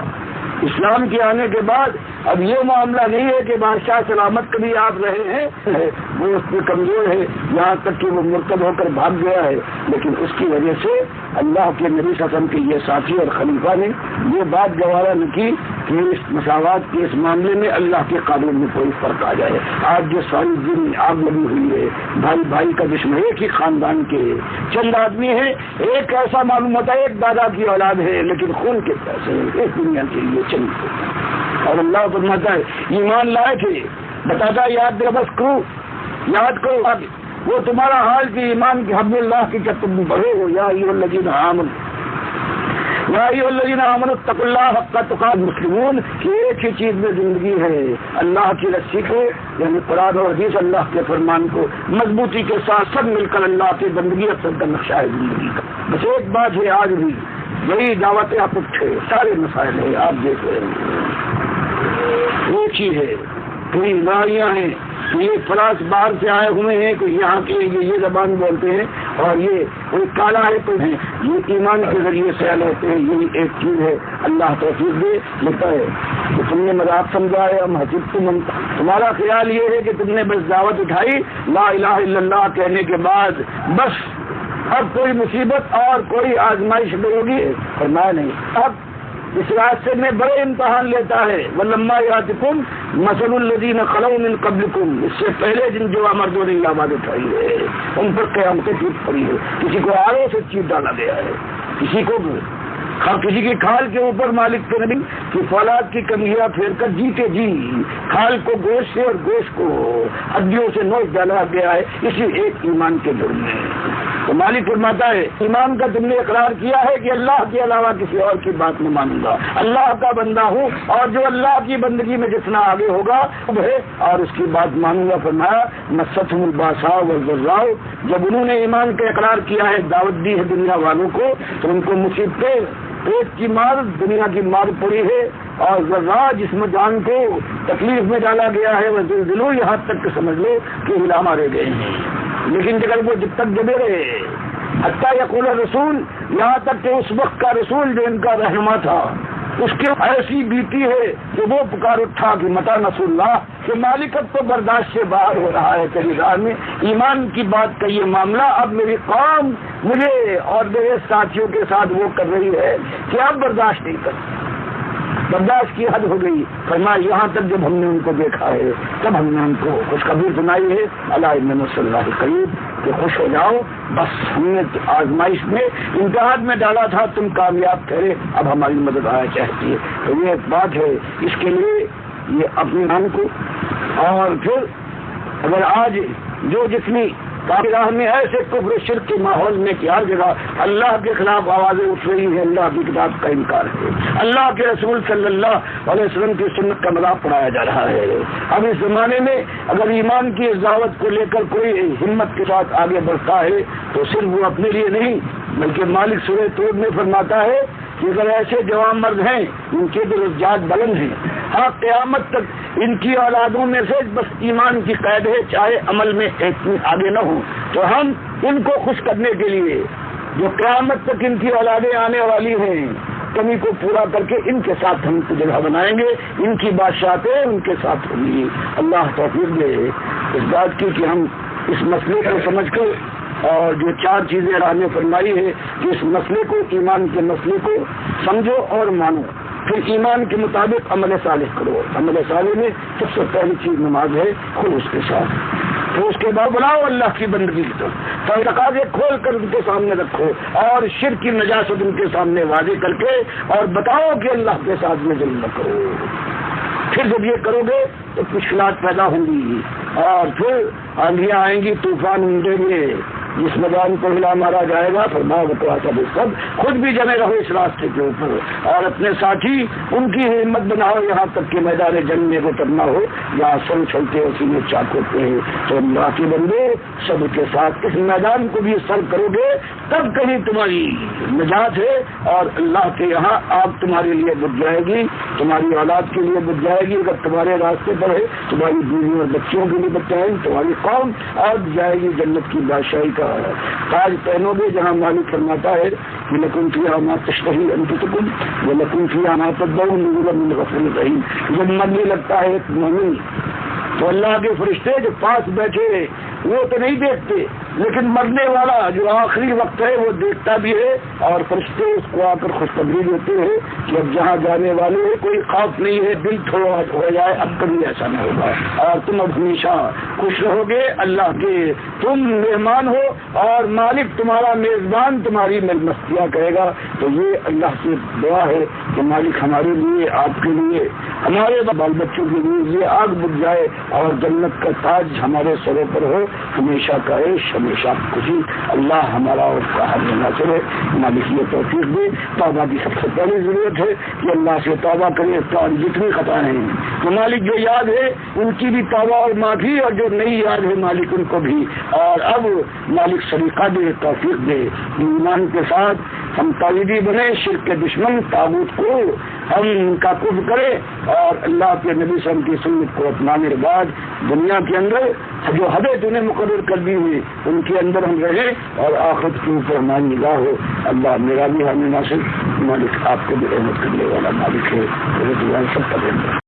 Speaker 1: اسلام کے آنے کے بعد اب یہ معاملہ نہیں ہے کہ بادشاہ سلامت کبھی آپ رہے ہیں، وہ اس میں کمزور ہے یہاں تک کہ وہ مرتب ہو کر بھاگ گیا ہے. لیکن اس کی وجہ سے اللہ کے نبی صلی اللہ علیہ وسلم کے یہ ساتھی اور خلیفہ نے یہ بات گوارا نہ کی کہ اس مساوات کے اس معاملے میں اللہ کے قانون میں کوئی فرق آ جائے. آج جو ساری دن آگ لگی ہوئی ہے، بھائی بھائی کا دشمن، ایک ہی خاندان کے چند آدمی ہیں، ایک ایسا معلوم ہوتا ہے ایک دادا کی اولاد ہے لیکن خون کے پیسے ایک دنیا کے لیے چلی. اور اللہ فرماتا ہے ایمان لائے تھے، بتاتا یاد بس کرو، یاد کرو وہ تمہارا حال کی ایمان کی حب اللہ کی جب تم بڑھے ہو. یا ایھا الذین آمنوا اتقوا اللہ حق تقاۃ مسلمون کی ایک ہی چیز میں زندگی ہے، اللہ کی رسی کو یعنی قرآن اور حدیث اللہ کے فرمان کو مضبوطی کے ساتھ سب مل کر اللہ کی بندگی اثر کا نقشہ ہے زندگی کا. بس ایک بات ہے آج بھی یہی دعوت آپ اٹھے، سارے مسائل ہیں آپ دیکھ رہے ہیں ایک ہی ہے. کئی ناریاں ہیں یہ فلاس باہر سے آئے ہوئے ہیں کہ یہاں کے یہ زبان بولتے ہیں اور یہ کوئی کالا ہے کوئی ہے، یہ ایمان کے ذریعے سے ہوتے ہیں. یہی ایک چیز ہے. اللہ توفیق دے. لکھتا ہے کہ تم نے مذاق سمجھا ہے، ہم حجب تمہارا خیال یہ ہے کہ تم نے بس دعوت اٹھائی لا الہ الا اللہ کہنے کے بعد بس اب کوئی مصیبت اور کوئی آزمائش نہیں ہوگی. فرمایا نہیں، اب اس راستے میں بڑے امتحان لیتا ہے. وَلَمَّا يَأْتِكُمْ مَثَلُ الَّذِينَ خَلَوْا مِن قَبْلِكُمْ، اس سے پہلے جن جو مردوں نے آواز اٹھائی ہے ان پر قیامتیں ٹوٹ پڑی ہے. کسی کو آروں سے چیز ڈالا گیا ہے، کسی کی کھال کے اوپر مالک کے نبی کی فولاد کی کمیاں پھیر کر جیتے جی کھال کو گوشت سے اور گوشت کو ہڈیوں سے نوچ ڈالا گیا ہے اسی ایک ایمان کے جرم میں. تو مالک فرماتا ہے ایمان کا تم نے اقرار کیا ہے کہ اللہ کے علاوہ کسی اور کی بات نہیں مانوں گا، اللہ کا بندہ ہوں اور جو اللہ کی بندگی میں جتنا آگے ہوگا ہے اور اس کی بات مانوں گا. فرمایا مستہم الباساء والضراء، جب انہوں نے ایمان کا اقرار کیا ہے دعوت دی ہے دنیا والوں کو تو ان کو مصیبتیں پیٹ کی مار دنیا کی مار پڑی ہے اور ذرہ جسم جان کو تکلیف میں ڈالا گیا ہے وہ زلزلوں یہاں تک کہ سمجھ لو کہ ہلا مارے گئے ہیں، لیکن وہ جب تک جبے رہے حتیٰ یقول رسول، یہاں تک کہ اس وقت کا رسول جو ان کا رہنما تھا اس کے ایسی بیتی ہے کہ وہ پکار اٹھا کہ متا نصر اللہ، کہ مالک اب تو برداشت سے باہر ہو رہا ہے، تیری راہ میں ایمان کی بات کا یہ معاملہ اب میری قوم مجھے اور میرے ساتھیوں کے ساتھ وہ کر رہی ہے کہ اب برداشت نہیں کر، برداشت کی حد ہو گئی۔ فرمایا یہاں تک جب ہم نے ان کو دیکھا ہے تب ہم نے ان کو خوشخبری سنائی ہے، اللہ ان نصر اللہ قریب، کہ خوش ہو جاؤ، بس ہم نے آزمائش میں امتحان میں ڈالا تھا، تم کامیاب ٹھہرے، اب ہماری مدد آیا چاہتی ہے۔ تو یہ ایک بات ہے، اس کے لیے یہ اپنے من کو، اور پھر اگر آج جو جتنی کافی راہ میں ایسے کفر و شرک کے ماحول میں کہ ہر جگہ اللہ کے خلاف آوازیں اٹھ رہی ہیں، اللہ کی کتاب کا انکار ہے، اللہ کے رسول صلی اللہ علیہ وسلم کی سنت کا مذاق اڑایا جا رہا ہے۔ اب اس زمانے میں اگر ایمان کی اس دعوت کو لے کر کوئی ہمت کے ساتھ آگے بڑھتا ہے تو صرف وہ اپنے لیے نہیں بلکہ مالک سورہ طور میں فرماتا ہے کہ اگر ایسے جوان مرد ہیں ان کے درجات بلند ہیں، ہاں قیامت تک ان کی اولادوں میں سے بس ایمان کی قید ہے، چاہے عمل میں اتنی آگے نہ ہوں، تو ہم ان کو خوش کرنے کے لیے جو قیامت تک ان کی اولادیں آنے والی ہیں کمی کو پورا کر کے ان کے ساتھ ہم کو جگہ بنائیں گے، ان کی بادشاہتیں ان کے ساتھ ہوں گی۔ اللہ توفیق دے اس بات کی کہ ہم اس مسئلے کو سمجھ کر، اور جو چار چیزیں راہ میں فرمائی ہے کہ اس مسئلے کو، ایمان کے مسئلے کو سمجھو اور مانو، پھر ایمان کے مطابق عمل صالح کرو۔ عمل صالح میں سب سے پہلی چیز نماز ہے، خلوص کے ساتھ، پھر اس کے بعد بناؤ اللہ کی بندگی کی طرف، تو تقاضے کھول کر ان کے سامنے رکھو اور شرک کی نجاست ان کے سامنے واضح کر کے اور بتاؤ کہ اللہ کے ساتھ میں ظلم نہ کرو۔ پھر جب یہ کرو گے تو مشکلات پیدا ہوں گی اور پھر آندھیاں آئیں گی، طوفان اونڈیں گے، جس میدان کو ہلا مارا جائے گا فرمایا بتوا سب سب خود بھی جمے رہو اس راستے کے اوپر اور اپنے ساتھی ان کی ہمت بناؤ، یہاں تک کہ میدان جنگ میں اترنا ہو، یہاں سر چھلتے ہیں سینے چاک ہوتے ہیں، تو اللہ کے بندے سب کے ساتھ اس میدان کو بھی سر کرو گے تب کہیں تمہاری نجات ہے، اور اللہ کے یہاں آگ تمہارے لیے بجھ جائے گی، تمہاری اولاد کے لیے بجھ جائے گی، اگر تمہارے راستے پر ہے تمہاری بیوی اور بچوں کے لیے بچ جائے گی، تمہاری قوم اور جائے گی جنت کی بادشاہی کا تاج پہنو گے، جہاں مالک فرماتا ہے کہ لکم فیہا ما تشتہی انفسکم ولکم فیہا ما تدعون نزلا من غفور رحیم۔ جب مرنے لگتا ہے ایک مومن تو اللہ کے فرشتے جو پاس بیٹھے وہ تو نہیں دیکھتے، لیکن مرنے والا جو آخری وقت ہے وہ دیکھتا بھی ہے، اور فرشتے اس کو آ کر خوشخبری دیتے ہیں کہ اب جہاں جانے والے ہیں کوئی خوف نہیں ہے، دل تھوڑا ہو جائے اب کبھی ایسا نہ ہوگا، اور تم اب ہمیشہ خوش رہو گے، اللہ کے تم مہمان ہو اور مالک تمہارا میزبان تمہاری مستیاں کرے گا۔ تو یہ اللہ سے دعا ہے کہ مالک ہمارے لیے، آپ کے لیے، ہمارے بال بچوں کے لیے یہ آگ بجھ جائے اور جنت کا تاج ہمارے سروں پر ہو، ہمیشہ کا عیش، ہمیشہ خوشی۔ اللہ ہمارا اور ہر ناصر ہے، مالک یہ توفیق دے۔ توبہ کی سب سے پہلی ضرورت ہے کہ اللہ سے توبہ کریں، جتنی خطائیں ہیں تو مالک جو یاد ہے ان کی بھی توبہ اور معافی، اور جو نہیں یاد ہے مالک ان کو بھی، اور اب مالک سلیقہ دے، توفیق دے، ایمان کے ساتھ ہم توحیدی بنے، شرک کے دشمن طاغوت کو ہم ان کا کفر کریں اور اللہ کے نبی صلی اللہ علیہ وسلم کی سنت کو اپنانے کے بعد دنیا کے اندر جو حدیں انہیں مقرر کر دی ہوئی ان کے اندر ہم رہیں اور آخرت کے اوپر ہماری نگاہ ہو۔ اللہ میرا بھی حامی ناصر، مالک آپ کو بھی رحمت کرنے والا مالک ہے، سب کا